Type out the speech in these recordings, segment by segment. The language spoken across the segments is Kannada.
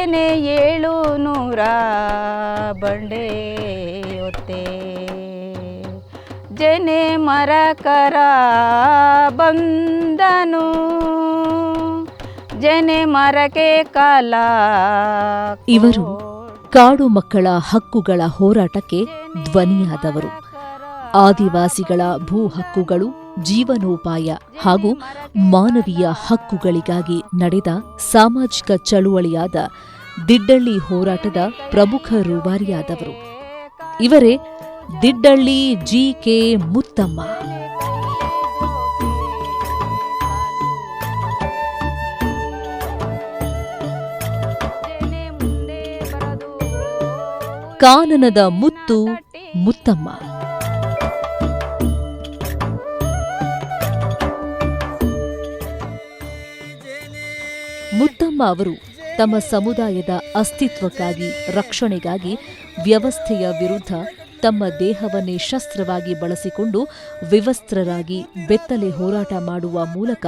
ಜನೆ 700 ಬಂಡೆ ಒತ್ತೆ ಜನೆ ಮರಕರ ಬಂದನು ಜನೆ ಮರಕ್ಕೆ ಕಾಲ. ಇವರು ಕಾಡು ಮಕ್ಕಳ ಹಕ್ಕುಗಳ ಹೋರಾಟಕ್ಕೆ ಧ್ವನಿಯಾದವರು. ಆದಿವಾಸಿಗಳ ಭೂ ಹಕ್ಕುಗಳು, ಜೀವನೋಪಾಯ ಹಾಗೂ ಮಾನವೀಯ ಹಕ್ಕುಗಳಿಗಾಗಿ ನಡೆದ ಸಾಮಾಜಿಕ ಚಳುವಳಿಯಾದ ದಿಡ್ಡಳ್ಳಿ ಹೋರಾಟದ ಪ್ರಮುಖ ರೂವಾರಿಯಾದವರು. ಇವರೇ ದಿಡ್ಡಳ್ಳಿ ಜಿ.ಕೆ. ಮುತ್ತಮ್ಮ. ಕಾನನದ ಮುತ್ತು ಮುತ್ತಮ್ಮ. ಮುತ್ತಮ್ಮ ಅವರು ತಮ್ಮ ಸಮುದಾಯದ ಅಸ್ತಿತ್ವಕ್ಕಾಗಿ, ರಕ್ಷಣೆಗಾಗಿ ವ್ಯವಸ್ಥೆಯ ವಿರುದ್ಧ ತಮ್ಮ ದೇಹವನ್ನೇ ಶಸ್ತ್ರವಾಗಿ ಬಳಸಿಕೊಂಡು ವಿವಸ್ತ್ರರಾಗಿ ಬೆತ್ತಲೆ ಹೋರಾಟ ಮಾಡುವ ಮೂಲಕ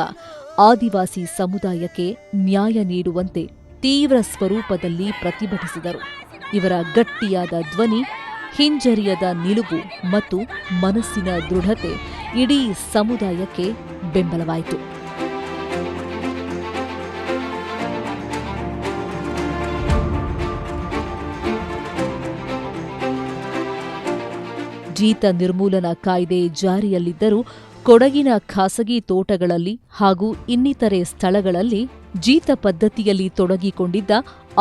ಆದಿವಾಸಿ ಸಮುದಾಯಕ್ಕೆ ನ್ಯಾಯ ನೀಡುವಂತೆ ತೀವ್ರ ಸ್ವರೂಪದಲ್ಲಿ ಪ್ರತಿಭಟಿಸಿದರು. ಇವರ ಗಟ್ಟಿಯಾದ ಧ್ವನಿ, ಹಿಂಜರಿಯದ ನಿಲುವು ಮತ್ತು ಮನಸ್ಸಿನ ದೃಢತೆ ಇಡೀ ಸಮುದಾಯಕ್ಕೆ ಬೆಂಬಲವಾಯಿತು. ಜೀತ ನಿರ್ಮೂಲನ ಕಾಯ್ದೆ ಜಾರಿಯಲ್ಲಿದ್ದರೂ ಕೊಡಗಿನ ಖಾಸಗಿ ತೋಟಗಳಲ್ಲಿ ಹಾಗೂ ಇನ್ನಿತರೆ ಸ್ಥಳಗಳಲ್ಲಿ ಜೀತ ಪದ್ಧತಿಯಲ್ಲಿ ತೊಡಗಿಕೊಂಡಿದ್ದ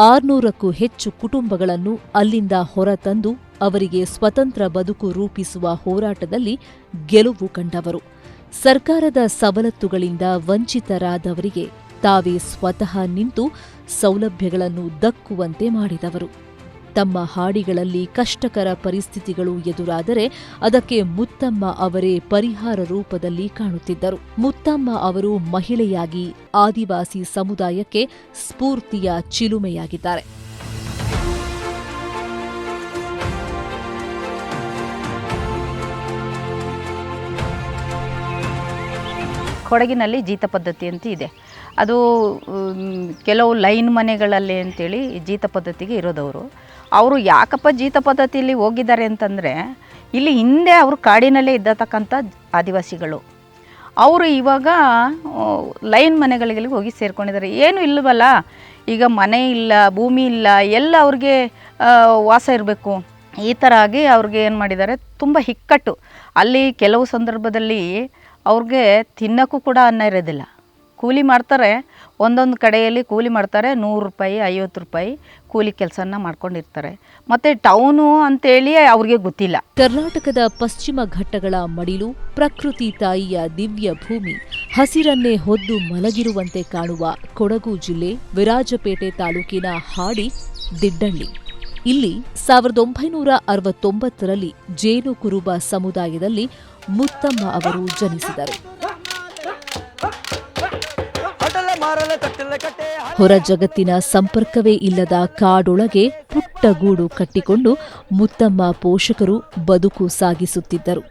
600ಕ್ಕೂ ಹೆಚ್ಚು ಕುಟುಂಬಗಳನ್ನು ಅಲ್ಲಿಂದ ಹೊರತಂದು ಅವರಿಗೆ ಸ್ವತಂತ್ರ ಬದುಕು ರೂಪಿಸುವ ಹೋರಾಟದಲ್ಲಿ ಗೆಲುವು ಕಂಡವರು. ಸರ್ಕಾರದ ಸವಲತ್ತುಗಳಿಂದ ವಂಚಿತರಾದವರಿಗೆ ತಾವೇ ಸ್ವತಃ ನಿಂತು ಸೌಲಭ್ಯಗಳನ್ನು ದಕ್ಕುವಂತೆ ಮಾಡಿದವರು. ತಮ್ಮ ಹಾಡಿಗಳಲ್ಲಿ ಕಷ್ಟಕರ ಪರಿಸ್ಥಿತಿಗಳು ಎದುರಾದರೆ ಅದಕ್ಕೆ ಮುತ್ತಮ್ಮ ಅವರೇ ಪರಿಹಾರ ರೂಪದಲ್ಲಿ ಕಾಣುತ್ತಿದ್ದರು. ಮುತ್ತಮ್ಮ ಅವರು ಮಹಿಳೆಯಾಗಿ ಆದಿವಾಸಿ ಸಮುದಾಯಕ್ಕೆ ಸ್ಫೂರ್ತಿಯ ಚಿಲುಮೆಯಾಗಿದ್ದಾರೆ. ಕೊಡಗಿನಲ್ಲಿ ಜೀತ ಪದ್ಧತಿ ಅಂತ ಇದೆ. ಅದು ಕೆಲವು ಲೈನ್ ಮನೆಗಳಲ್ಲಿ ಅಂತೇಳಿ ಜೀತ ಪದ್ಧತಿಗೆ ಇರೋದವರು. ಅವರು ಯಾಕಪ್ಪ ಜೀತ ಪದ್ಧತಿಯಲ್ಲಿ ಹೋಗಿದ್ದಾರೆ ಅಂತಂದರೆ, ಇಲ್ಲಿ ಹಿಂದೆ ಅವರು ಕಾಡಿನಲ್ಲೇ ಇದ್ದತಕ್ಕಂಥ ಆದಿವಾಸಿಗಳು. ಅವರು ಇವಾಗ ಲೈನ್ ಮನೆಗಳಿಗೆ ಹೋಗಿ ಸೇರ್ಕೊಂಡಿದ್ದಾರೆ. ಏನೂ ಇಲ್ಲವಲ್ಲ, ಈಗ ಮನೆ ಇಲ್ಲ, ಭೂಮಿ ಇಲ್ಲ, ಎಲ್ಲ ಅವ್ರಿಗೆ ವಾಸ ಇರಬೇಕು. ಈ ಥರ ಆಗಿ ಅವ್ರಿಗೆ ಏನು ಮಾಡಿದ್ದಾರೆ, ತುಂಬ ಇಕ್ಕಟ್ಟು. ಅಲ್ಲಿ ಕೆಲವು ಸಂದರ್ಭದಲ್ಲಿ ಅವ್ರಿಗೆ ತಿನ್ನೋಕ್ಕೂ ಕೂಡ ಅನ್ನ ಇರೋದಿಲ್ಲ. ಕೂಲಿ ಮಾಡ್ತಾರೆ, ಒಂದೊಂದು ಕಡೆಯಲ್ಲಿ ಕೂಲಿ ಮಾಡ್ತಾರೆ, 100 ರೂಪಾಯಿ 50 ರೂಪಾಯಿ ಕೂಲಿ ಕೆಲಸನ ಮಾಡ್ಕೊಂಡಿರ್ತಾರೆ. ಮತ್ತು ಟೌನು ಅಂತೇಳಿ ಅವ್ರಿಗೆ ಗೊತ್ತಿಲ್ಲ. ಕರ್ನಾಟಕದ ಪಶ್ಚಿಮ ಘಟ್ಟಗಳ ಮಡಿಲು, ಪ್ರಕೃತಿ ತಾಯಿಯ ದಿವ್ಯ ಭೂಮಿ, ಹಸಿರನ್ನೇ ಹೊದ್ದು ಮಲಗಿರುವಂತೆ ಕಾಣುವ ಕೊಡಗು ಜಿಲ್ಲೆ ವಿರಾಜಪೇಟೆ ತಾಲೂಕಿನ ಹಾಡಿ ದಿಡ್ಡಳ್ಳಿ. ಇಲ್ಲಿ 1969ರಲ್ಲಿ ಜೇನು ಕುರುಬ ಸಮುದಾಯದಲ್ಲಿ ಮುತ್ತಮ್ಮ ಅವರು ಜನಿಸಿದರು. ಹೊರ ಜಗತ್ತಿನ ಸಂಪರ್ಕವೇ ಇಲ್ಲದ ಕಾಡೊಳಗೆ ಪುಟ್ಟ ಗೂಡು ಕಟ್ಟಿಕೊಂಡು ಮುತ್ತಮ್ಮ ಪೋಷಕರು ಬದುಕು ಸಾಗಿಸುತ್ತಿದ್ದರು.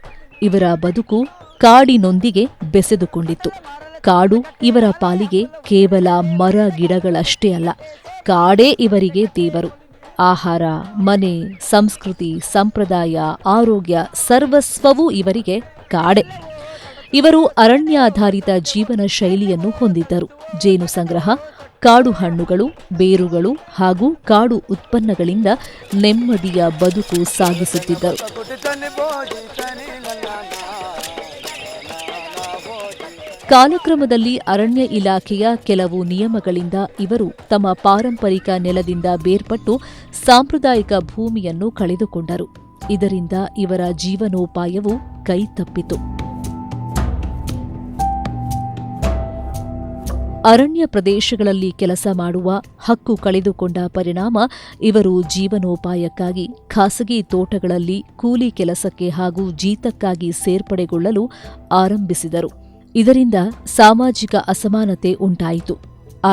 ಇವರ ಬದುಕು ಕಾಡಿನೊಂದಿಗೆ ಬೆಸೆದುಕೊಂಡಿತ್ತು. ಕಾಡು ಇವರ ಪಾಲಿಗೆ ಕೇವಲ ಮರ ಗಿಡಗಳಷ್ಟೇ ಅಲ್ಲ, ಕಾಡೇ ಇವರಿಗೆ ದೇವರು. ಆಹಾರ, ಮನೆ, ಸಂಸ್ಕೃತಿ, ಸಂಪ್ರದಾಯ, ಆರೋಗ್ಯ, ಸರ್ವಸ್ವವೂ ಇವರಿಗೆ ಕಾಡೆ. ಇವರು ಅರಣ್ಯಾಧಾರಿತ ಜೀವನ ಶೈಲಿಯನ್ನು ಹೊಂದಿದ್ದರು. ಜೇನು ಸಂಗ್ರಹ, ಕಾಡು ಹಣ್ಣುಗಳು, ಬೇರುಗಳು ಹಾಗೂ ಕಾಡು ಉತ್ಪನ್ನಗಳಿಂದ ನೆಮ್ಮದಿಯ ಬದುಕು ಸಾಗಿಸುತ್ತಿದ್ದರು. ಕಾಲಕ್ರಮದಲ್ಲಿ ಅರಣ್ಯ ಇಲಾಖೆಯ ಕೆಲವು ನಿಯಮಗಳಿಂದ ಇವರು ತಮ್ಮ ಪಾರಂಪರಿಕ ನೆಲದಿಂದ ಬೇರ್ಪಟ್ಟು ಸಾಂಪ್ರದಾಯಿಕ ಭೂಮಿಯನ್ನು ಕಳೆದುಕೊಂಡರು. ಇದರಿಂದ ಇವರ ಜೀವನೋಪಾಯವು ಕೈತಪ್ಪಿತು. ಅರಣ್ಯ ಪ್ರದೇಶಗಳಲ್ಲಿ ಕೆಲಸ ಮಾಡುವ ಹಕ್ಕು ಕಳೆದುಕೊಂಡ ಪರಿಣಾಮ ಇವರು ಜೀವನೋಪಾಯಕ್ಕಾಗಿ ಖಾಸಗಿ ತೋಟಗಳಲ್ಲಿ ಕೂಲಿ ಕೆಲಸಕ್ಕೆ ಹಾಗೂ ಜೀತಕ್ಕಾಗಿ ಸೇರ್ಪಡೆಗೊಳ್ಳಲು ಆರಂಭಿಸಿದರು. ಇದರಿಂದ ಸಾಮಾಜಿಕ ಅಸಮಾನತೆ ಉಂಟಾಯಿತು.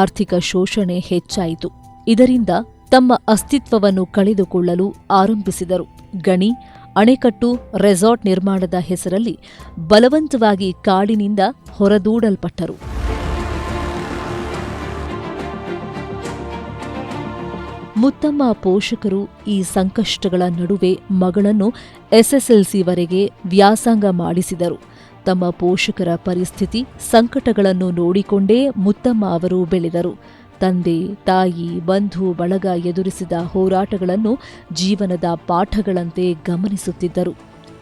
ಆರ್ಥಿಕ ಶೋಷಣೆ ಹೆಚ್ಚಾಯಿತು. ಇದರಿಂದ ತಮ್ಮ ಅಸ್ತಿತ್ವವನ್ನು ಕಳೆದುಕೊಳ್ಳಲು ಆರಂಭಿಸಿದರು. ಗಣಿ, ಅಣೆಕಟ್ಟು, ರೆಸಾರ್ಟ್ ನಿರ್ಮಾಣದ ಹೆಸರಲ್ಲಿ ಬಲವಂತವಾಗಿ ಕಾಡಿನಿಂದ ಹೊರದೂಡಲ್ಪಟ್ಟರು. ಮುತ್ತಮ್ಮ ಪೋಷಕರು ಈ ಸಂಕಷ್ಟಗಳ ನಡುವೆ ಮಗಳನ್ನು ಎಸ್ಎಸ್ಎಲ್ಸಿವರೆಗೆ ವ್ಯಾಸಂಗ ಮಾಡಿಸಿದರು. ತಮ್ಮ ಪೋಷಕರ ಪರಿಸ್ಥಿತಿ, ಸಂಕಟಗಳನ್ನು ನೋಡಿಕೊಂಡೇ ಮುತ್ತಮ್ಮ ಅವರು ಬೆಳೆದರು. ತಂದೆ, ತಾಯಿ, ಬಂಧು ಬಳಗ ಎದುರಿಸಿದ ಹೋರಾಟಗಳನ್ನು ಜೀವನದ ಪಾಠಗಳಂತೆ ಗಮನಿಸುತ್ತಿದ್ದರು.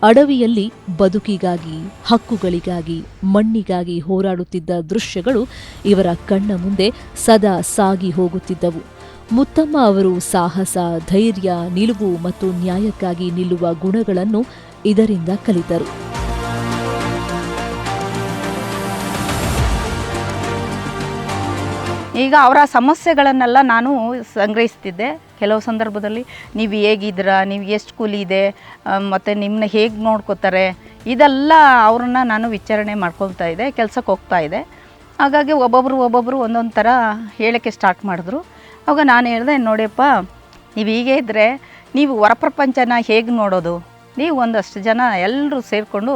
ಅಡವಿಯಲ್ಲಿ ಬದುಕಿಗಾಗಿ, ಹಕ್ಕುಗಳಿಗಾಗಿ, ಮಣ್ಣಿಗಾಗಿ ಹೋರಾಡುತ್ತಿದ್ದ ದೃಶ್ಯಗಳು ಇವರ ಕಣ್ಣ ಮುಂದೆ ಸದಾ ಸಾಗಿ ಹೋಗುತ್ತಿದ್ದವು. ಮುತ್ತಮ್ಮ ಅವರು ಸಾಹಸ, ಧೈರ್ಯ, ನಿಲುವು ಮತ್ತು ನ್ಯಾಯಕ್ಕಾಗಿ ನಿಲ್ಲುವ ಗುಣಗಳನ್ನು ಇದರಿಂದ ಕಲಿತರು. ಈಗ ಅವರ ಸಮಸ್ಯೆಗಳನ್ನೆಲ್ಲ ನಾನು ಸಂಗ್ರಹಿಸ್ತಿದ್ದೆ. ಕೆಲವು ಸಂದರ್ಭದಲ್ಲಿ ನೀವು ಹೇಗಿದ್ದೀರಾ, ನೀವು ಎಷ್ಟು ಕೂಲಿ ಇದೆ, ಮತ್ತು ನಿಮ್ಮನ್ನ ಹೇಗೆ ನೋಡ್ಕೋತಾರೆ, ಇದೆಲ್ಲ ಅವ್ರನ್ನ ನಾನು ವಿಚಾರಣೆ ಮಾಡ್ಕೊಳ್ತಾ ಇದ್ದೆ. ಕೆಲಸಕ್ಕೆ ಹೋಗ್ತಾ ಇದ್ದೆ. ಹಾಗಾಗಿ ಒಬ್ಬೊಬ್ಬರು ಒಂದೊಂದು ಥರ ಹೇಳೋಕ್ಕೆ ಸ್ಟಾರ್ಟ್ ಮಾಡಿದ್ರು. ಆವಾಗ ನಾನು ಹೇಳಿದೆ, ನೋಡಿಯಪ್ಪ, ನೀವು ಹೀಗೆ ಇದ್ದರೆ ನೀವು ಹೊರಪ್ರಪಂಚನ ಹೇಗೆ ನೋಡೋದು? ನೀವು ಒಂದಷ್ಟು ಜನ ಎಲ್ಲರೂ ಸೇರಿಕೊಂಡು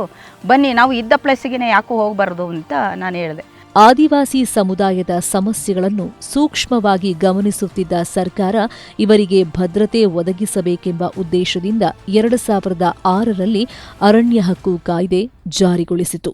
ಬನ್ನಿ, ನಾವು ಇದ್ದ ಪ್ಲೇಸಿಗೆ ಯಾಕೂ ಹೋಗಬಾರ್ದು ಅಂತ ನಾನು ಹೇಳಿದೆ. ಆದಿವಾಸಿ ಸಮುದಾಯದ ಸಮಸ್ಯೆಗಳನ್ನು ಸೂಕ್ಷ್ಮವಾಗಿ ಗಮನಿಸುತ್ತಿದ್ದ ಸರ್ಕಾರ ಇವರಿಗೆ ಭದ್ರತೆ ಒದಗಿಸಬೇಕೆಂಬ ಉದ್ದೇಶದಿಂದ 2006ರಲ್ಲಿ ಅರಣ್ಯ ಹಕ್ಕು ಕಾಯ್ದೆ ಜಾರಿಗೊಳಿಸಿತು.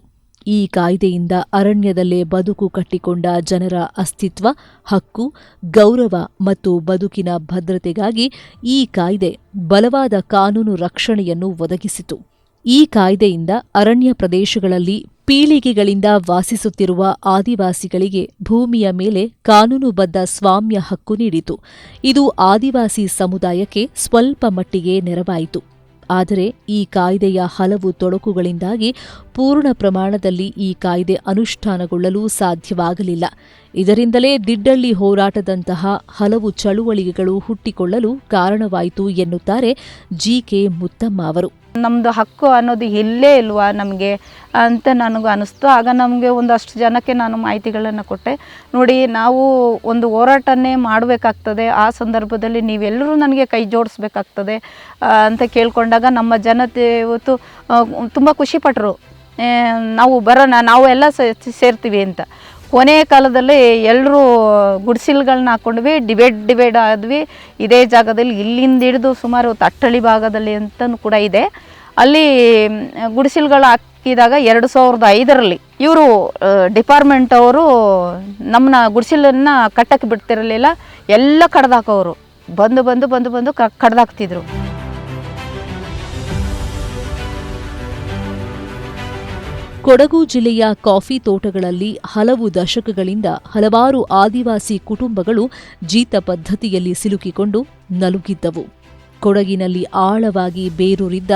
ಈ ಕಾಯ್ದೆಯಿಂದ ಅರಣ್ಯದಲ್ಲೇ ಬದುಕು ಕಟ್ಟಿಕೊಂಡ ಜನರ ಅಸ್ತಿತ್ವ, ಹಕ್ಕು, ಗೌರವ ಮತ್ತು ಬದುಕಿನ ಭದ್ರತೆಗಾಗಿ ಈ ಕಾಯ್ದೆ ಬಲವಾದ ಕಾನೂನು ರಕ್ಷಣೆಯನ್ನು ಒದಗಿಸಿತು. ಈ ಕಾಯ್ದೆಯಿಂದ ಅರಣ್ಯ ಪ್ರದೇಶಗಳಲ್ಲಿ ಪೀಳಿಗೆಗಳಿಂದ ವಾಸಿಸುತ್ತಿರುವ ಆದಿವಾಸಿಗಳಿಗೆ ಭೂಮಿಯ ಮೇಲೆ ಕಾನೂನುಬದ್ಧ ಸ್ವಾಮ್ಯ ಹಕ್ಕು ನೀಡಿತು. ಇದು ಆದಿವಾಸಿ ಸಮುದಾಯಕ್ಕೆ ಸ್ವಲ್ಪ ಮಟ್ಟಿಗೆ ನೆರವಾಯಿತು. ಆದರೆ ಈ ಕಾಯ್ದೆಯ ಹಲವು ತೊಡಕುಗಳಿಂದಾಗಿ ಪೂರ್ಣ ಪ್ರಮಾಣದಲ್ಲಿ ಈ ಕಾಯ್ದೆ ಅನುಷ್ಠಾನಗೊಳ್ಳಲು ಸಾಧ್ಯವಾಗಲಿಲ್ಲ. ಇದರಿಂದಲೇ ದಿಡ್ಡಳ್ಳಿ ಹೋರಾಟದಂತಹ ಹಲವು ಚಳುವಳಿಗಳು ಹುಟ್ಟಿಕೊಳ್ಳಲು ಕಾರಣವಾಯಿತು ಎನ್ನುತ್ತಾರೆ ಜಿ.ಕೆ. ಮುತ್ತಮ್ಮ ಅವರು. ನಮ್ಮದು ಹಕ್ಕು ಅನ್ನೋದು ಇಲ್ಲೇ ಇಲ್ವಾ ನಮಗೆ ಅಂತ ನನಗೂ ಅನ್ನಿಸ್ತು. ಆಗ ನಮಗೆ ಒಂದಷ್ಟು ಜನಕ್ಕೆ ನಾನು ಮಾಹಿತಿಗಳನ್ನು ಕೊಟ್ಟೆ. ನೋಡಿ, ನಾವು ಒಂದು ಹೋರಾಟನೇ ಮಾಡಬೇಕಾಗ್ತದೆ, ಆ ಸಂದರ್ಭದಲ್ಲಿ ನೀವೆಲ್ಲರೂ ನನಗೆ ಕೈ ಜೋಡಿಸ್ಬೇಕಾಗ್ತದೆ ಅಂತ ಕೇಳ್ಕೊಂಡಾಗ ನಮ್ಮ ಜನತೆ ಇವತ್ತು ತುಂಬ ಖುಷಿಪಟ್ಟರು. ನಾವು ಬರೋಣ, ನಾವು ಎಲ್ಲ ಸೇರ್ತೀವಿ ಅಂತ. ಕೊನೆಯ ಕಾಲದಲ್ಲಿ ಎಲ್ಲರೂ ಗುಡಿಸಿಲುಗಳನ್ನ ಹಾಕ್ಕೊಂಡ್ವಿ, ಡಿವೈಡ್ ಆದ್ವಿ. ಇದೇ ಜಾಗದಲ್ಲಿ ಇಲ್ಲಿಂದ ಹಿಡಿದು ಸುಮಾರು ತಟ್ಟಳಿ ಭಾಗದಲ್ಲಿ ಅಂತಲೂ ಕೂಡ ಇದೆ. ಅಲ್ಲಿ ಗುಡಿಸಿಲುಗಳು ಹಾಕಿದಾಗ 2005ರಲ್ಲಿ ಇವರು ಡಿಪಾರ್ಟ್ಮೆಂಟ್ ಅವರು ನಮ್ಮನ್ನ ಗುಡಿಸಿಲನ್ನು ಕಟ್ಟಕ್ಕೆ ಬಿಡ್ತಿರಲಿಲ್ಲ. ಎಲ್ಲ ಕಡ್ದಾಕೋರು ಬಂದು ಕಡ್ದಾಕ್ತಿದ್ರು. ಕೊಡಗು ಜಿಲ್ಲೆಯ ಕಾಫಿ ತೋಟಗಳಲ್ಲಿ ಹಲವು ದಶಕಗಳಿಂದ ಹಲವಾರು ಆದಿವಾಸಿ ಕುಟುಂಬಗಳು ಜೀತ ಪದ್ಧತಿಯಲ್ಲಿ ಸಿಲುಕಿಕೊಂಡು ನಲುಗಿದ್ದವು. ಕೊಡಗಿನಲ್ಲಿ ಆಳವಾಗಿ ಬೇರೂರಿದ್ದ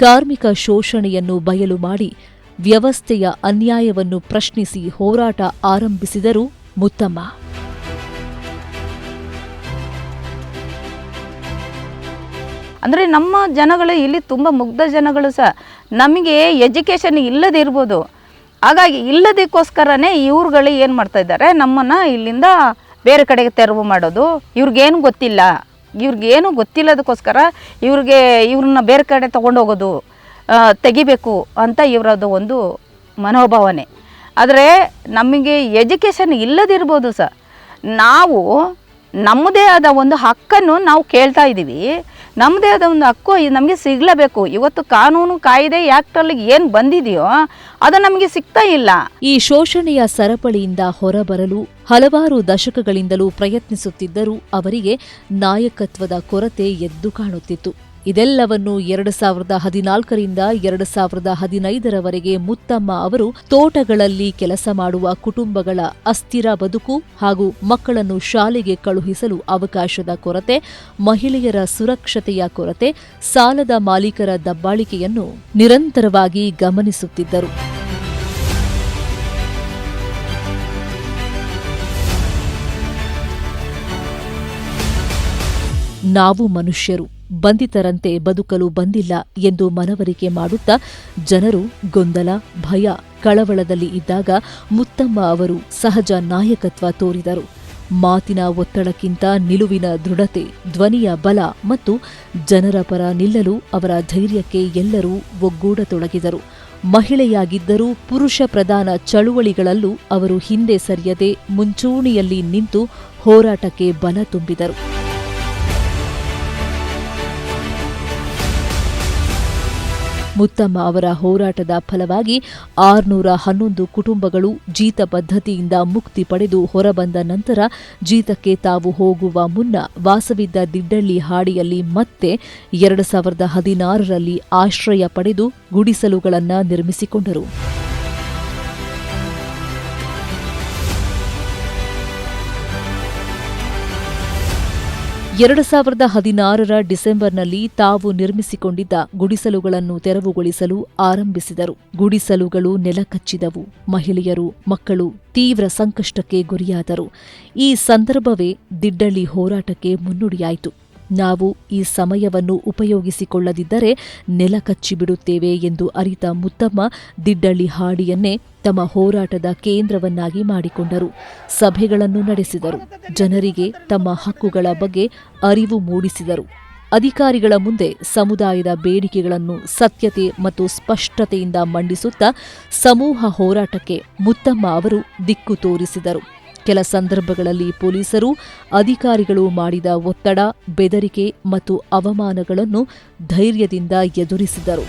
ಕಾರ್ಮಿಕ ಶೋಷಣೆಯನ್ನು ಬಯಲು ಮಾಡಿ ವ್ಯವಸ್ಥೆಯ ಅನ್ಯಾಯವನ್ನು ಪ್ರಶ್ನಿಸಿ ಹೋರಾಟ ಆರಂಭಿಸಿದರು ಮುತ್ತಮ್ಮ. ಅಂದರೆ ನಮ್ಮ ಜನಗಳು ಇಲ್ಲಿ ತುಂಬ ಮುಗ್ಧ ಜನಗಳು ಸಹ. ನಮಗೆ ಎಜುಕೇಷನ್ ಇಲ್ಲದಿರ್ಬೋದು, ಹಾಗಾಗಿ ಇಲ್ಲದಕ್ಕೋಸ್ಕರನೇ ಇವ್ರುಗಳು ಏನು ಮಾಡ್ತಾ ಇದ್ದಾರೆ, ನಮ್ಮನ್ನು ಇಲ್ಲಿಂದ ಬೇರೆ ಕಡೆಗೆ ತೆರವು ಮಾಡೋದು. ಇವ್ರಿಗೇನು ಗೊತ್ತಿಲ್ಲದಕ್ಕೋಸ್ಕರ ಇವ್ರನ್ನ ಬೇರೆ ಕಡೆ ತೊಗೊಂಡೋಗೋದು, ತೆಗಿಬೇಕು ಅಂತ ಇವರದು ಒಂದು ಮನೋಭಾವನೆ. ಆದರೆ ನಮಗೆ ಎಜುಕೇಷನ್ ಇಲ್ಲದಿರ್ಬೋದು ಸಹ, ನಾವು ನಮ್ಮದೇ ಆದ ಒಂದು ಹಕ್ಕನ್ನು ನಾವು ಕೇಳ್ತಾ ಇದ್ದೀವಿ. ನಮ್ಮದೇ ಆದ ಒಂದು ಹಕ್ಕು ನಮಗೆ ಸಿಗಲೇಬೇಕು. ಇವತ್ತು ಕಾನೂನು ಕಾಯ್ದೆ ಆ್ಯಕ್ಟಲ್ಲಿ ಏನು ಬಂದಿದೆಯೋ ಅದು ನಮಗೆ ಸಿಗ್ತಾ ಇಲ್ಲ. ಈ ಶೋಷಣೆಯ ಸರಪಳಿಯಿಂದ ಹೊರಬರಲು ಹಲವಾರು ದಶಕಗಳಿಂದಲೂ ಪ್ರಯತ್ನಿಸುತ್ತಿದ್ದರೂ ಅವರಿಗೆ ನಾಯಕತ್ವದ ಕೊರತೆ ಎದ್ದು ಕಾಣುತ್ತಿತ್ತು. ಇದೆಲ್ಲವನ್ನು 2014ರಿಂದ 2015ರವರೆಗೆ ಮುತ್ತಮ್ಮ ಅವರು ತೋಟಗಳಲ್ಲಿ ಕೆಲಸ ಮಾಡುವ ಕುಟುಂಬಗಳ ಅಸ್ಥಿರ ಬದುಕು ಹಾಗೂ ಮಕ್ಕಳನ್ನು ಶಾಲೆಗೆ ಕಳುಹಿಸಲು ಅವಕಾಶದ ಕೊರತೆ, ಮಹಿಳೆಯರ ಸುರಕ್ಷತೆಯ ಕೊರತೆ, ಸಾಲದ ಮಾಲೀಕರ ದಬ್ಬಾಳಿಕೆಯನ್ನು ನಿರಂತರವಾಗಿ ಗಮನಿಸುತ್ತಿದ್ದರು. ನಾವು ಮನುಷ್ಯರು, ಬಂಧಿತರಂತೆ ಬದುಕಲು ಬಂದಿಲ್ಲ ಎಂದು ಮನವರಿಕೆ ಮಾಡುತ್ತಾ ಜನರು ಗೊಂದಲ, ಭಯ, ಕಳವಳದಲ್ಲಿ ಇದ್ದಾಗ ಮುತ್ತಮ್ಮ ಅವರು ಸಹಜ ನಾಯಕತ್ವ ತೋರಿದರು. ಮಾತಿನ ಒತ್ತಡಕ್ಕಿಂತ ನಿಲುವಿನ ದೃಢತೆ, ಧ್ವನಿಯ ಬಲ ಮತ್ತು ಜನರ ಪರ ನಿಲ್ಲಲು ಅವರ ಧೈರ್ಯಕ್ಕೆ ಎಲ್ಲರೂ ಒಗ್ಗೂಡತೊಡಗಿದರು. ಮಹಿಳೆಯಾಗಿದ್ದರೂ ಪುರುಷ ಪ್ರಧಾನ ಚಳುವಳಿಗಳಲ್ಲೂ ಅವರು ಹಿಂದೆ ಸರಿಯದೆ ಮುಂಚೂಣಿಯಲ್ಲಿ ನಿಂತು ಹೋರಾಟಕ್ಕೆ ಬಲ ತುಂಬಿದರು. ಮುತ್ತಮ್ಮ ಅವರ ಹೋರಾಟದ ಫಲವಾಗಿ 611 ಕುಟುಂಬಗಳು ಜೀತ ಪದ್ಧತಿಯಿಂದ ಮುಕ್ತಿ ಪಡೆದು ಹೊರಬಂದ ನಂತರ ಜೀತಕ್ಕೆ ತಾವು ಹೋಗುವ ಮುನ್ನ ವಾಸವಿದ್ದ ದಿಡ್ಡಳ್ಳಿ ಹಾಡಿಯಲ್ಲಿ ಮತ್ತೆ 2016ರಲ್ಲಿ ಆಶ್ರಯ ಪಡೆದು ಗುಡಿಸಲುಗಳನ್ನು ನಿರ್ಮಿಸಿಕೊಂಡರು. 2016ರ ಡಿಸೆಂಬರ್ನಲ್ಲಿ ತಾವು ನಿರ್ಮಿಸಿಕೊಂಡಿದ್ದ ಗುಡಿಸಲುಗಳನ್ನು ತೆರವುಗೊಳಿಸಲು ಆರಂಭಿಸಿದರು. ಗುಡಿಸಲುಗಳು ನೆಲಕಚ್ಚಿದವು. ಮಹಿಳೆಯರು, ಮಕ್ಕಳು ತೀವ್ರ ಸಂಕಷ್ಟಕ್ಕೆ ಗುರಿಯಾದರು. ಈ ಸಂದರ್ಭವೇ ದಿಡ್ಡಳ್ಳಿ ಹೋರಾಟಕ್ಕೆ ಮುನ್ನುಡಿಯಾಯಿತು. ನಾವು ಈ ಸಮಯವನ್ನು ಉಪಯೋಗಿಸಿಕೊಳ್ಳದಿದ್ದರೆ ನೆಲಕಚ್ಚಿಬಿಡುತ್ತೇವೆ ಎಂದು ಅರಿತ ಮುತ್ತಮ್ಮ ದಿಡ್ಡಳ್ಳಿ ಹಾಡಿಯನ್ನೇ ತಮ್ಮ ಹೋರಾಟದ ಕೇಂದ್ರವನ್ನಾಗಿ ಮಾಡಿಕೊಂಡರು. ಸಭೆಗಳನ್ನು ನಡೆಸಿದರು. ಜನರಿಗೆ ತಮ್ಮ ಹಕ್ಕುಗಳ ಬಗ್ಗೆ ಅರಿವು ಮೂಡಿಸಿದರು. ಅಧಿಕಾರಿಗಳ ಮುಂದೆ ಸಮುದಾಯದ ಬೇಡಿಕೆಗಳನ್ನು ಸತ್ಯತೆ ಮತ್ತು ಸ್ಪಷ್ಟತೆಯಿಂದ ಮಂಡಿಸುತ್ತಾ ಸಮೂಹ ಹೋರಾಟಕ್ಕೆ ಮುತ್ತಮ್ಮ ಅವರು ದಿಕ್ಕು ತೋರಿಸಿದರು. ಕೆಲ ಸಂದರ್ಭಗಳಲ್ಲಿ ಪೊಲೀಸರು ಅಧಿಕಾರಿಗಳು ಮಾಡಿದ ಒತ್ತಡ, ಬೆದರಿಕೆ ಮತ್ತು ಅವಮಾನಗಳನ್ನು ಧೈರ್ಯದಿಂದ ಎದುರಿಸಿದರು.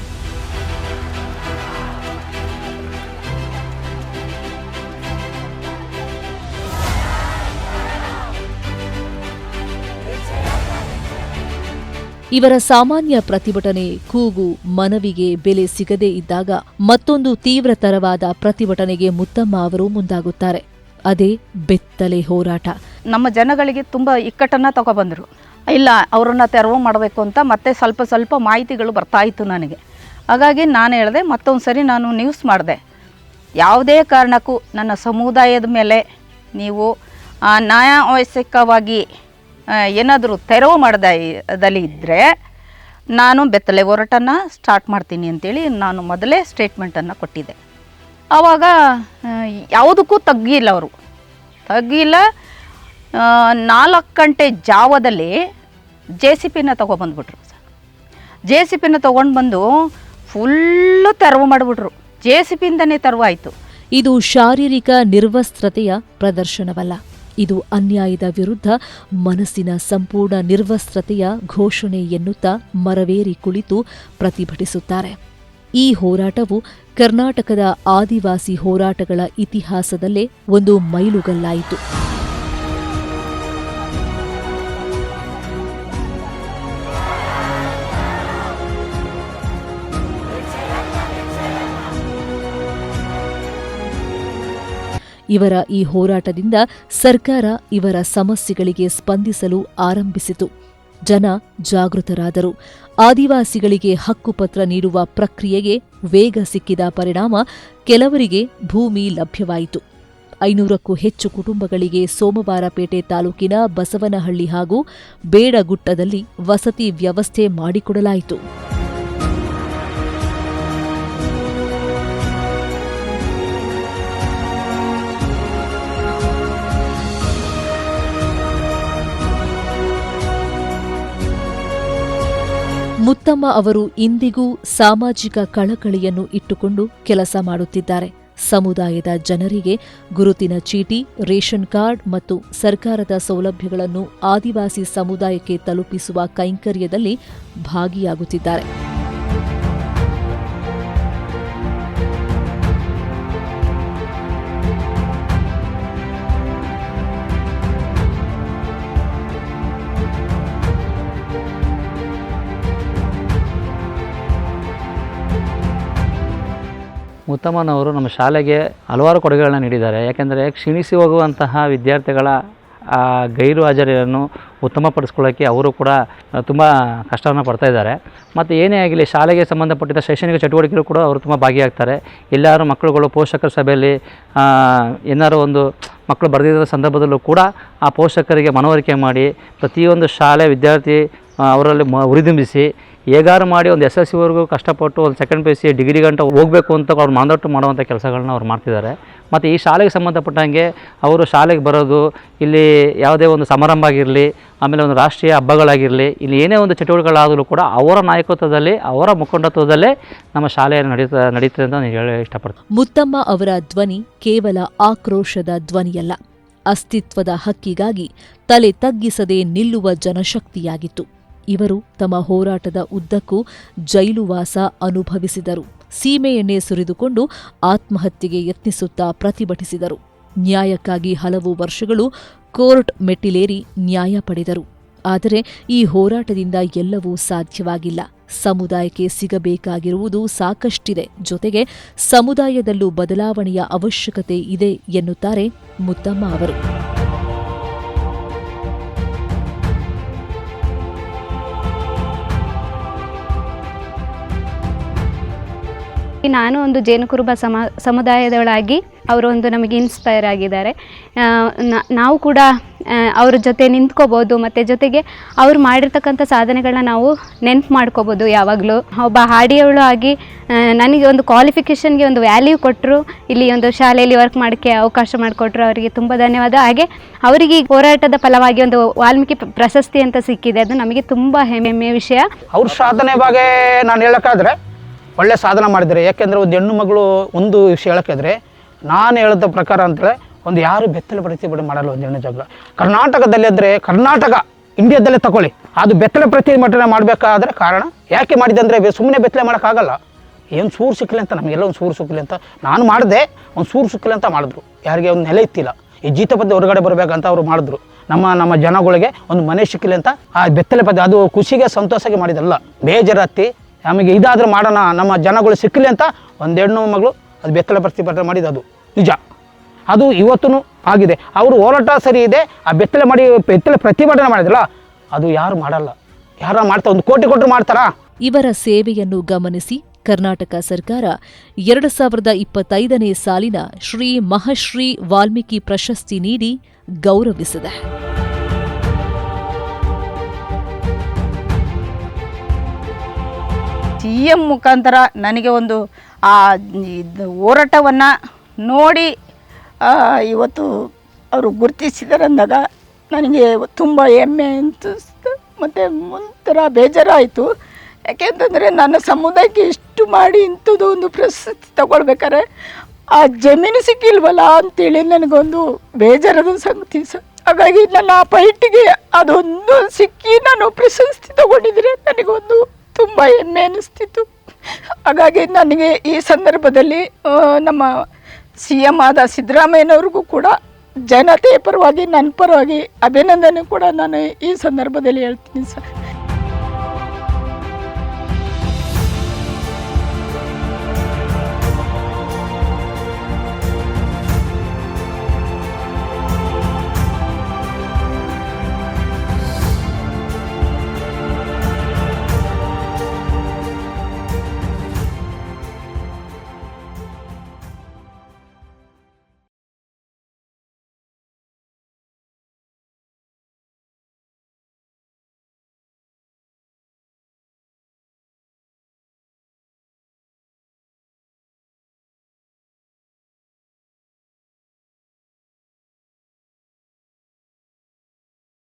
ಇವರ ಸಾಮಾನ್ಯ ಪ್ರತಿಭಟನೆ, ಕೂಗು, ಮನವಿಗೆ ಬೆಲೆ ಸಿಗದೇ ಇದ್ದಾಗ ಮತ್ತೊಂದು ತೀವ್ರತರವಾದ ಪ್ರತಿಭಟನೆಗೆ ಮುತ್ತಮ್ಮ ಅವರು ಮುಂದಾಗುತ್ತಾರೆ. ಅದೇ ಬೆತ್ತಲೆ ಹೋರಾಟ. ನಮ್ಮ ಜನಗಳಿಗೆ ತುಂಬ ಇಕ್ಕಟ್ಟನ್ನು ತಗೊಬಂದರು. ಇಲ್ಲ, ಅವರನ್ನ ತೆರವು ಮಾಡಬೇಕು ಅಂತ ಮತ್ತೆ ಸ್ವಲ್ಪ ಮಾಹಿತಿಗಳು ಬರ್ತಾಯಿತ್ತು ನನಗೆ. ಹಾಗಾಗಿ ನಾನು ಹೇಳಿದೆ, ಮತ್ತೊಂದು ಸರಿ ನಾನು ನ್ಯೂಸ್ ಮಾಡಿದೆ, ಯಾವುದೇ ಕಾರಣಕ್ಕೂ ನನ್ನ ಸಮುದಾಯದ ಮೇಲೆ ನೀವು ನ್ಯಾಯವಶ್ಯಕವಾಗಿ ಏನಾದರೂ ತೆರವು ಮಾಡೋದಲ್ಲಿ ಇದ್ದರೆ ನಾನು ಬೆತ್ತಲೆ ಹೋರಾಟನ ಸ್ಟಾರ್ಟ್ ಮಾಡ್ತೀನಿ ಅಂತೇಳಿ ನಾನು ಮೊದಲೇ ಸ್ಟೇಟ್ಮೆಂಟನ್ನು ಕೊಟ್ಟಿದ್ದೆ. ಆವಾಗ ಯಾವುದಕ್ಕೂ ತಗ್ಗಿಲ್ಲ, ಅವರು ತಗ್ಗಿಲ್ಲ. 4 ಗಂಟೆ ಜಾವದಲ್ಲಿ JCPನ ತೊಗೊಬಂದ್ಬಿಟ್ರು. JCPನ ತೊಗೊಂಡು ಬಂದು ಫುಲ್ಲು ತೆರವು ಮಾಡಿಬಿಟ್ರು. JCPಯಿಂದನೇ ತೆರವು ಆಯಿತು. ಇದು ಶಾರೀರಿಕ ನಿರ್ವಸ್ತ್ರತೆಯ ಪ್ರದರ್ಶನವಲ್ಲ. ಇದು ಅನ್ಯಾಯದ ವಿರುದ್ಧ ಮನಸ್ಸಿನ ಸಂಪೂರ್ಣ ನಿರ್ವಸ್ತ್ರತೆಯ ಘೋಷಣೆ ಎನ್ನುತ್ತಾ ಮರವೇರಿ ಕುಳಿತು ಪ್ರತಿಭಟಿಸುತ್ತಾರೆ. ಈ ಹೋರಾಟವು ಕರ್ನಾಟಕದ ಆದಿವಾಸಿ ಹೋರಾಟಗಳ ಇತಿಹಾಸದಲ್ಲೇ ಒಂದು ಮೈಲುಗಲ್ಲಾಯಿತು. ಇವರ ಈ ಹೋರಾಟದಿಂದ ಸರ್ಕಾರ ಇವರ ಸಮಸ್ಯೆಗಳಿಗೆ ಸ್ಪಂದಿಸಲು ಆರಂಭಿಸಿತು. ಜನ ಜಾಗೃತರಾದರು. ಆದಿವಾಸಿಗಳಿಗೆ ಹಕ್ಕುಪತ್ರ ನೀಡುವ ಪ್ರಕ್ರಿಯೆಗೆ ವೇಗ ಸಿಕ್ಕಿದ ಪರಿಣಾಮ ಕೆಲವರಿಗೆ ಭೂಮಿ ಲಭ್ಯವಾಯಿತು. 500ಕ್ಕೂ ಹೆಚ್ಚು ಕುಟುಂಬಗಳಿಗೆ ಸೋಮವಾರಪೇಟೆ ತಾಲೂಕಿನ ಬಸವನಹಳ್ಳಿ ಹಾಗೂ ಬೇಡಗುಟ್ಟದಲ್ಲಿ ವಸತಿ ವ್ಯವಸ್ಥೆ ಮಾಡಿಕೊಡಲಾಯಿತು. ಮುತ್ತಮ್ಮ ಅವರು ಇಂದಿಗೂ ಸಾಮಾಜಿಕ ಕಳಕಳಿಯನ್ನು ಇಟ್ಟುಕೊಂಡು ಕೆಲಸ ಮಾಡುತ್ತಿದ್ದಾರೆ. ಸಮುದಾಯದ ಜನರಿಗೆ ಗುರುತಿನ ಚೀಟಿ, ರೇಷನ್ ಕಾರ್ಡ್ ಮತ್ತು ಸರ್ಕಾರದ ಸೌಲಭ್ಯಗಳನ್ನು ಆದಿವಾಸಿ ಸಮುದಾಯಕ್ಕೆ ತಲುಪಿಸುವ ಕೈಂಕರ್ಯದಲ್ಲಿ ಭಾಗಿಯಾಗುತ್ತಿದ್ದಾರೆ. ಮುತ್ತಮ್ಮನವರು ನಮ್ಮ ಶಾಲೆಗೆ ಹಲವಾರು ಕೊಡುಗೆಗಳನ್ನ ನೀಡಿದ್ದಾರೆ. ಯಾಕೆಂದರೆ ಕ್ಷೀಣಿಸಿ ಹೋಗುವಂತಹ ವಿದ್ಯಾರ್ಥಿಗಳ ಗೈರು ಹಾಜರಿಯನ್ನು ಉತ್ತಮಪಡಿಸ್ಕೊಳ್ಳೋಕ್ಕೆ ಅವರು ಕೂಡ ತುಂಬ ಕಷ್ಟವನ್ನು ಪಡ್ತಾ ಇದ್ದಾರೆ. ಮತ್ತು ಏನೇ ಆಗಲಿ ಶಾಲೆಗೆ ಸಂಬಂಧಪಟ್ಟಿದ್ದ ಶೈಕ್ಷಣಿಕ ಚಟುವಟಿಕೆಗಳು ಕೂಡ ಅವರು ತುಂಬ ಭಾಗಿಯಾಗ್ತಾರೆ. ಎಲ್ಲರೂ ಮಕ್ಕಳುಗಳು ಪೋಷಕರ ಸಭೆಯಲ್ಲಿ ಏನಾರು ಒಂದು ಮಕ್ಕಳು ಬರೆದಿದ್ದ ಸಂದರ್ಭದಲ್ಲೂ ಕೂಡ ಆ ಪೋಷಕರಿಗೆ ಮನವರಿಕೆ ಮಾಡಿ ಪ್ರತಿಯೊಂದು ಶಾಲೆ ವಿದ್ಯಾರ್ಥಿ ಅವರಲ್ಲಿ ಹುರಿದುಂಬಿಸಿ ಹೇಗಾರು ಮಾಡಿ ಒಂದು SSLCವರೆಗೂ ಕಷ್ಟಪಟ್ಟು ಒಂದು ಸೆಕೆಂಡ್ PUC ಡಿಗ್ರಿ ಗಂಟ ಹೋಗಬೇಕು ಅಂತ ಅವ್ರು ಮಾನದಟ್ಟು ಮಾಡುವಂಥ ಕೆಲಸಗಳನ್ನ ಅವ್ರು ಮಾಡ್ತಿದ್ದಾರೆ. ಮತ್ತು ಈ ಶಾಲೆಗೆ ಸಂಬಂಧಪಟ್ಟಂಗೆ ಅವರು ಶಾಲೆಗೆ ಬರೋದು, ಇಲ್ಲಿ ಯಾವುದೇ ಒಂದು ಸಮಾರಂಭ ಆಗಿರಲಿ, ಆಮೇಲೆ ಒಂದು ರಾಷ್ಟ್ರೀಯ ಹಬ್ಬಗಳಾಗಿರಲಿ, ಇಲ್ಲಿ ಏನೇ ಒಂದು ಚಟುವಟಿಕೆಗಳಾದರೂ ಕೂಡ ಅವರ ನಾಯಕತ್ವದಲ್ಲಿ, ಅವರ ಮುಖಂಡತ್ವದಲ್ಲೇ ನಮ್ಮ ಶಾಲೆಯನ್ನು ನಡೀತದೆ ಅಂತ ನಾನು ಹೇಳಿ ಇಷ್ಟಪಡ್ತೀನಿ. ಮುತ್ತಮ್ಮ ಅವರ ಧ್ವನಿ ಕೇವಲ ಆಕ್ರೋಶದ ಧ್ವನಿಯಲ್ಲ, ಅಸ್ತಿತ್ವದ ಹಕ್ಕಿಗಾಗಿ ತಲೆ ತಗ್ಗಿಸದೆ ನಿಲ್ಲುವ ಜನಶಕ್ತಿಯಾಗಿತ್ತು. ಇವರು ತಮ್ಮ ಹೋರಾಟದ ಉದ್ದಕ್ಕೂ ಜೈಲುವಾಸ ಅನುಭವಿಸಿದರು. ಸೀಮೆ ಎಣ್ಣೆ ಸುರಿದುಕೊಂಡು ಆತ್ಮಹತ್ಯೆಗೆ ಯತ್ನಿಸುತ್ತಾ ಪ್ರತಿಭಟಿಸಿದರು. ನ್ಯಾಯಕ್ಕಾಗಿ ಹಲವು ವರ್ಷಗಳು ಕೋರ್ಟ್ ಮೆಟ್ಟಿಲೇರಿ ನ್ಯಾಯ ಪಡೆದರು. ಆದರೆ ಈ ಹೋರಾಟದಿಂದ ಎಲ್ಲವೂ ಸಾಧ್ಯವಾಗಿಲ್ಲ. ಸಮುದಾಯಕ್ಕೆ ಸಿಗಬೇಕಾಗಿರುವುದು ಸಾಕಷ್ಟಿದೆ. ಜೊತೆಗೆ ಸಮುದಾಯದಲ್ಲೂ ಬದಲಾವಣೆಯ ಅವಶ್ಯಕತೆ ಇದೆ ಎನ್ನುತ್ತಾರೆ ಮುತ್ತಮ್ಮ ಅವರು. ನಾನು ಒಂದು ಜೇನು ಕುರುಬ ಸಮುದಾಯದೊಳಗಾಗಿ ಅವರು ಒಂದು ನಮಗೆ ಇನ್ಸ್ಪೈರ್ ಆಗಿದ್ದಾರೆ. ನಾವು ಕೂಡ ಅವ್ರ ಜೊತೆ ನಿಂತ್ಕೋಬೋದು ಮತ್ತು ಜೊತೆಗೆ ಅವ್ರು ಮಾಡಿರ್ತಕ್ಕಂಥ ಸಾಧನೆಗಳನ್ನ ನಾವು ನೆನಪು ಮಾಡ್ಕೋಬೋದು. ಯಾವಾಗಲೂ ಒಬ್ಬ ಹಾಡಿಯವಳು ಆಗಿ ನನಗೆ ಒಂದು ಕ್ವಾಲಿಫಿಕೇಷನ್ಗೆ ಒಂದು ವ್ಯಾಲ್ಯೂ ಕೊಟ್ಟರು, ಇಲ್ಲಿ ಒಂದು ಶಾಲೆಯಲ್ಲಿ ವರ್ಕ್ ಮಾಡೋಕ್ಕೆ ಅವಕಾಶ ಮಾಡಿಕೊಟ್ರು. ಅವರಿಗೆ ತುಂಬ ಧನ್ಯವಾದ. ಹಾಗೆ ಅವರಿಗೆ ಹೋರಾಟದ ಫಲವಾಗಿ ಒಂದು ವಾಲ್ಮೀಕಿ ಪ್ರಶಸ್ತಿ ಅಂತ ಸಿಕ್ಕಿದೆ. ಅದು ನಮಗೆ ತುಂಬ ಹೆಮ್ಮೆಯ ವಿಷಯ. ಅವ್ರ ಸಾಧನೆ ಬಗ್ಗೆ ನಾನು ಹೇಳೋಕ್ಕಾದ್ರೆ ಒಳ್ಳೆ ಸಾಧನೆ ಮಾಡಿದ್ದಾರೆ. ಯಾಕೆಂದರೆ ಒಂದು ಹೆಣ್ಣು ಮಗಳು ಒಂದು ವಿಷಯ ಹೇಳೋಕ್ಕಾದ್ರೆ ನಾನು ಹೇಳಿದ ಪ್ರಕಾರ ಅಂತೇಳಿ ಒಂದು ಯಾರು ಬೆತ್ತಲೆ ಪ್ರತಿಭಟನೆ ಮಾಡಲ್ಲ ಒಂದು ಹೆಣ್ಣು ಜಗಳ. ಕರ್ನಾಟಕದಲ್ಲಿ ಅಂದರೆ ಕರ್ನಾಟಕ ಇಂಡಿಯಾದಲ್ಲೇ ತಗೊಳ್ಳಿ, ಅದು ಬೆತ್ತಲೆ ಪ್ರತಿಭಟನೆ ಮಾಡಬೇಕಾದ್ರೆ ಕಾರಣ ಯಾಕೆ ಮಾಡಿದೆ ಅಂದರೆ ಸುಮ್ಮನೆ ಬೆತ್ತಲೆ ಮಾಡೋಕ್ಕಾಗಲ್ಲ. ಏನು ಸೂರು ಸಿಕ್ಕಲಿ ಅಂತ, ನಮಗೆಲ್ಲ ಒಂದು ಸೂರು ಸಿಕ್ಕಲಿ ಅಂತ ನಾನು ಮಾಡಿದೆ. ಒಂದು ಸೂರು ಸಿಕ್ಕಲಿ ಅಂತ ಮಾಡಿದ್ರು. ಯಾರಿಗೆ ಒಂದು ನೆಲೆ ಇತ್ತಿಲ್ಲ, ಈ ಜೀತಪದ್ಯ ಹೊರಗಡೆ ಬರಬೇಕಂತ ಅವರು ಮಾಡಿದ್ರು. ನಮ್ಮ ಜನಗಳಿಗೆ ಒಂದು ಮನೆ ಸಿಕ್ಕಲಿ ಅಂತ ಆ ಬೆತ್ತಲೆ ಪದ್ಯ ಅದು ಖುಷಿಗೆ ಸಂತೋಷಕ್ಕೆ ಮಾಡಿದಲ್ಲ, ಬೇಜಾರತ್ತಿ ನಮಗೆ ಇದಾದರೂ ಮಾಡೋಣ ನಮ್ಮ ಜನಗಳು ಸಿಕ್ಕಲಿ ಅಂತ ಒಂದು ಹೆಣ್ಣು ಮಗಳು ಅದು ಬೆತ್ತಲೆ ಪ್ರತಿಭಟನೆ ಮಾಡಿದ್ದು ನಿಜ. ಅದು ಇವತ್ತೂ ಆಗಿದೆ. ಅವರು ಹೋರಾಟ ಸರಿ ಇದೆ. ಆ ಬೆತ್ತಲೆ ಪ್ರತಿಭಟನೆ ಮಾಡಿದ್ರಲ್ಲ ಅದು ಯಾರು ಮಾಡಲ್ಲ. ಯಾರು ಮಾಡ್ತಾರೆ, 1 ಕೋಟಿ ಕೊಟ್ಟರು ಮಾಡ್ತಾರಾ? ಇವರ ಸೇವೆಯನ್ನು ಗಮನಿಸಿ ಕರ್ನಾಟಕ ಸರ್ಕಾರ 2025ನೇ ಸಾಲಿನ ಶ್ರೀ ಮಹಶ್ರೀ ವಾಲ್ಮೀಕಿ ಪ್ರಶಸ್ತಿ ನೀಡಿ ಗೌರವಿಸಿದೆ. CM ಮುಖಾಂತರ ನನಗೆ ಒಂದು ಆ ಹೋರಾಟವನ್ನು ನೋಡಿ ಇವತ್ತು ಅವರು ಗುರುತಿಸಿದ್ದಾರೆ ಅಂದಾಗ ನನಗೆ ತುಂಬ ಹೆಮ್ಮೆ ಅನಿಸ್ತು ಮತ್ತು ಒಂಥರ ಬೇಜಾರಾಯಿತು. ಯಾಕೆಂತಂದರೆ ನನ್ನ ಸಮುದಾಯಕ್ಕೆ ಇಷ್ಟು ಮಾಡಿ ಇಂಥದ್ದು ಒಂದು ಪ್ರಶಸ್ತಿ ತಗೊಳ್ಬೇಕಾದ್ರೆ ಆ ಜಮೀನು ಸಿಕ್ಕಿಲ್ವಲ್ಲ ಅಂತೇಳಿ ನನಗೊಂದು ಬೇಜಾರದ ಸಂಗತಿ ಸರ್. ಹಾಗಾಗಿ ನನ್ನ ಆ ಫೈಟಿಗೆ ಅದೊಂದು ಸಿಕ್ಕಿ ನಾನು ಪ್ರಶಸ್ತಿ ತಗೊಂಡಿದ್ರೆ ನನಗೊಂದು ತುಂಬ ಹೆಮ್ಮೆ ಅನ್ನಿಸ್ತಿತ್ತು. ಹಾಗಾಗಿ ನನಗೆ ಈ ಸಂದರ್ಭದಲ್ಲಿ ನಮ್ಮ CM ಆದ ಸಿದ್ದರಾಮಯ್ಯನವ್ರಿಗೂ ಕೂಡ ಜನತೆಯ ಪರವಾಗಿ ನನ್ನ ಪರವಾಗಿ ಅಭಿನಂದನೆ ಕೂಡ ನಾನು ಈ ಸಂದರ್ಭದಲ್ಲಿ ಹೇಳ್ತೀನಿ ಸರ್.